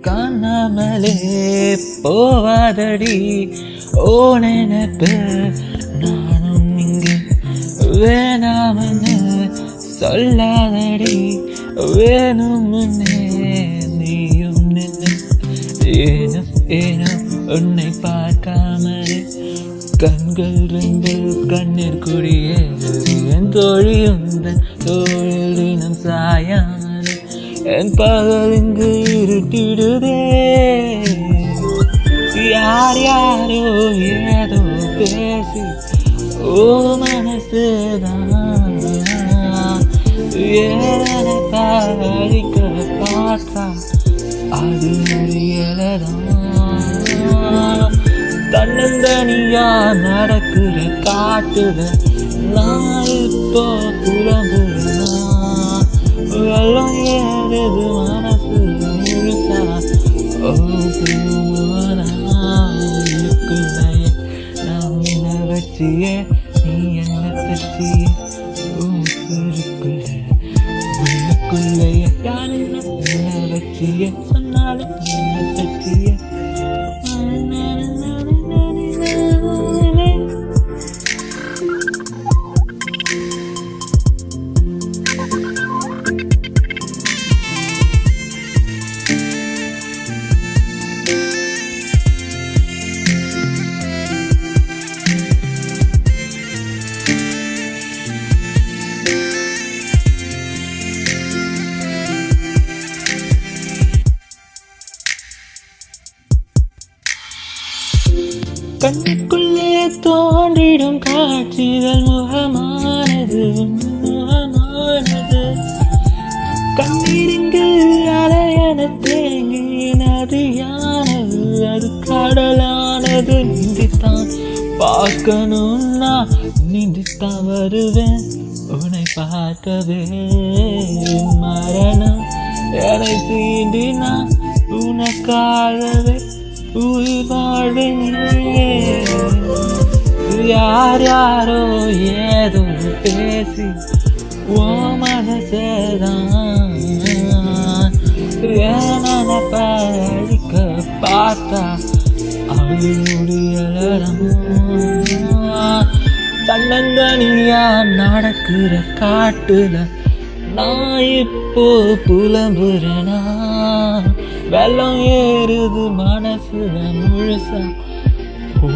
காணாமலே போவாதடி ஓ நினைப்பு நானும் இங்கு வேணாமன்னு சொல்லாதடி வேணும்னே நீயும் நின்று ஏனோ ஏனோ உன்னை பார்க்காமலே கண்கள் ரெண்டு கண்ணீர் குடியேறி என் தோழி உந்தன் தோழினம் சாயாமலே என் பகல் இங்கு இருட்டிடுதே யார் யாரோ ஏதோ பேசி ஓ மனசுதான் ஏன பாடிக்க பார்த்தா அது முடியலதான் தன்னந்தனியா நடக்கிற காட்டுத நான் இப்போ புலம்புறேனா வெள்ளம் ஏறுது மனசு முழுசா ஓ இருக்குள்ளையே நான் என்ன வச்சியே நீ என்ன தச்சியே உள்ளுக்குள்ளையே நான் என்ன வச்சியே சொன்னாலும் என்ன தச்சியே கண்ணுக்குள்ளே தோன்றிடும் காட்சிகள் முகமானது கண்ணீரிங்கு அலையன தேங்கி நதியானது அது கடலானது நீந்தித்தான் பார்க்கணும்னா நீந்தித்தான் வருவேன் உன்னை பார்க்கவே மரணம் என்னை சீண்டினா உனக்காகவே உயிர் வாழ்வே யார் யாரோ ஏதோ பேசி ஓ மனசேதான் படிக்க பார்த்தா அது முடியலாம் தன்னந்தனியா நடக்கிற காட்டுல நான் இப்போ புலம்புறேனா வெள்ளம் ஏறுது மனசுல முழுசா பூ